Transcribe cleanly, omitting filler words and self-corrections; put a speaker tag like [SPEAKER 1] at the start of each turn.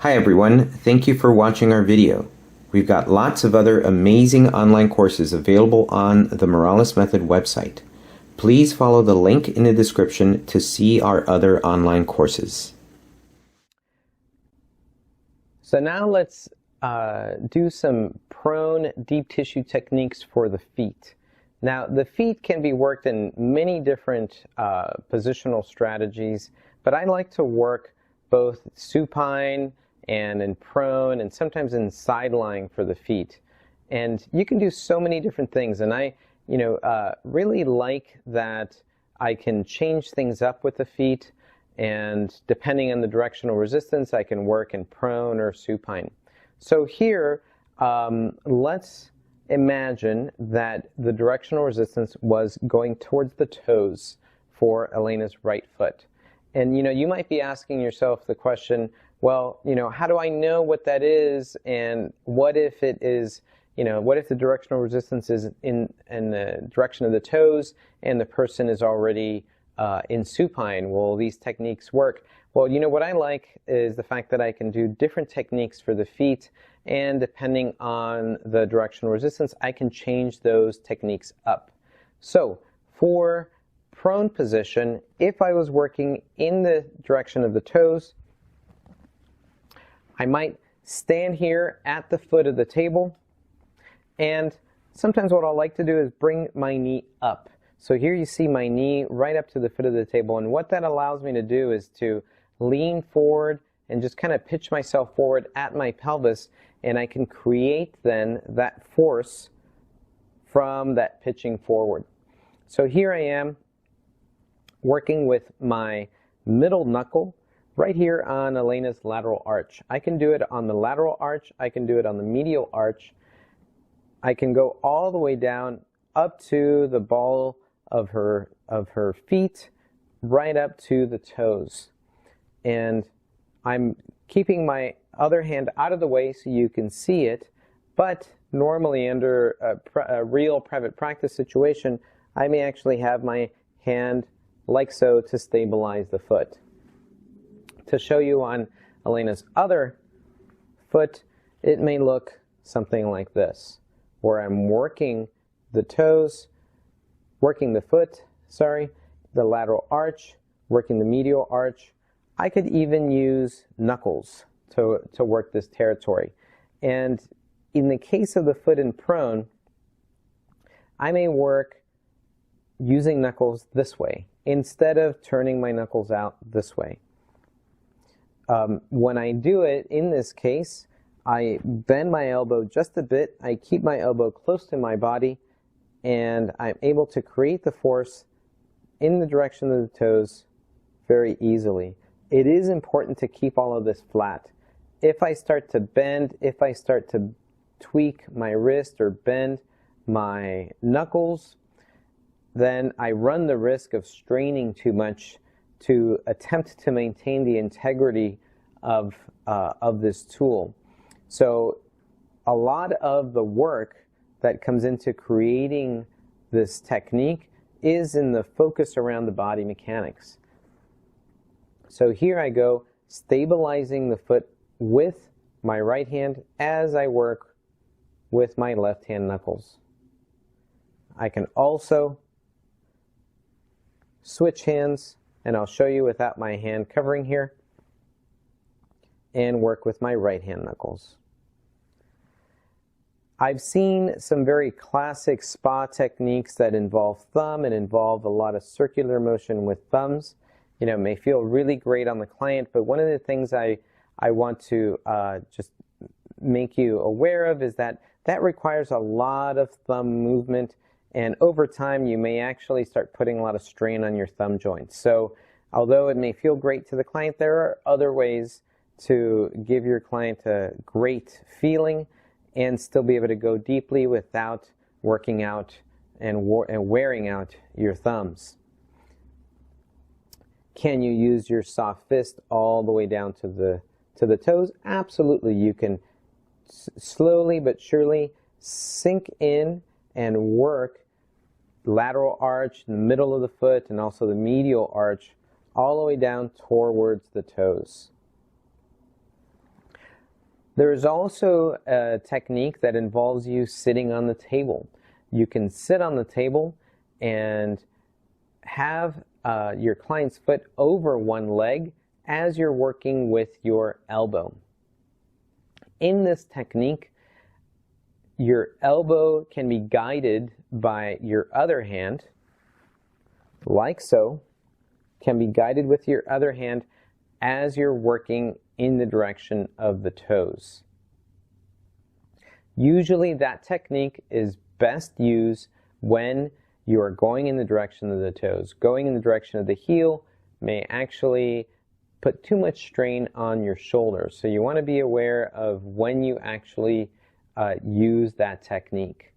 [SPEAKER 1] Hi everyone, thank you for watching our video. We've got lots of other amazing online courses available on the Morales Method website. Please follow the link in the description to see our other online courses.
[SPEAKER 2] So now let's do some prone deep tissue techniques for the feet. Now the feet can be worked in many different positional strategies, but I like to work both supine and in prone and sometimes in side lying for the feet. And you can do so many different things, and I really like that I can change things up with the feet, and depending on the directional resistance I can work in prone or supine. So here let's imagine that the directional resistance was going towards the toes for Elena's right foot. And you might be asking yourself the question, well, how do I know what that is, and what if it is, what if the directional resistance is in the direction of the toes and the person is already in supine? Will these techniques work? Well, what I like is the fact that I can do different techniques for the feet, and depending on the directional resistance, I can change those techniques up. So for prone position, if I was working in the direction of the toes, I might stand here at the foot of the table, and sometimes what I'll like to do is bring my knee up. So here you see my knee right up to the foot of the table, and what that allows me to do is to lean forward and just kind of pitch myself forward at my pelvis, and I can create then that force from that pitching forward. So here I am working with my middle knuckle right here on Elena's lateral arch. I can do it on the lateral arch, I can do it on the medial arch, I can go all the way down up to the ball of her feet, right up to the toes. And I'm keeping my other hand out of the way so you can see it, but normally under a real private practice situation, I may actually have my hand like so to stabilize the foot. To show you on Elena's other foot, it may look something like this, where I'm working the toes, working the foot, the lateral arch, working the medial arch. I could even use knuckles to work this territory. And in the case of the foot in prone, I may work using knuckles this way instead of turning my knuckles out this way. When I do it, in this case, I bend my elbow just a bit, I keep my elbow close to my body, and I'm able to create the force in the direction of the toes very easily. It is important to keep all of this flat. If I start to bend, if I start to tweak my wrist or bend my knuckles, then I run the risk of straining too much to attempt to maintain the integrity of this tool. So a lot of the work that comes into creating this technique is in the focus around the body mechanics. So here I go, stabilizing the foot with my right hand as I work with my left hand knuckles. I can also switch hands, and I'll show you without my hand covering here, and work with my right hand knuckles. I've seen some very classic spa techniques that involve thumb and involve a lot of circular motion with thumbs. It may feel really great on the client, but one of the things I want to just make you aware of is that requires a lot of thumb movement, and over time you may actually start putting a lot of strain on your thumb joints. So although it may feel great to the client, there are other ways to give your client a great feeling and still be able to go deeply without working out and wearing out your thumbs. Can you use your soft fist all the way down to the toes? Absolutely. You can slowly but surely sink in and work lateral arch in the middle of the foot and also the medial arch all the way down towards the toes. There's also a technique that involves you sitting on the table. You can sit on the table and have your client's foot over one leg as you're working with your elbow. In this technique, your elbow can be guided by your other hand, like so, can be guided with your other hand as you're working in the direction of the toes. Usually that technique is best used when you are going in the direction of the toes. Going in the direction of the heel may actually put too much strain on your shoulders. So you want to be aware of when you actually use that technique.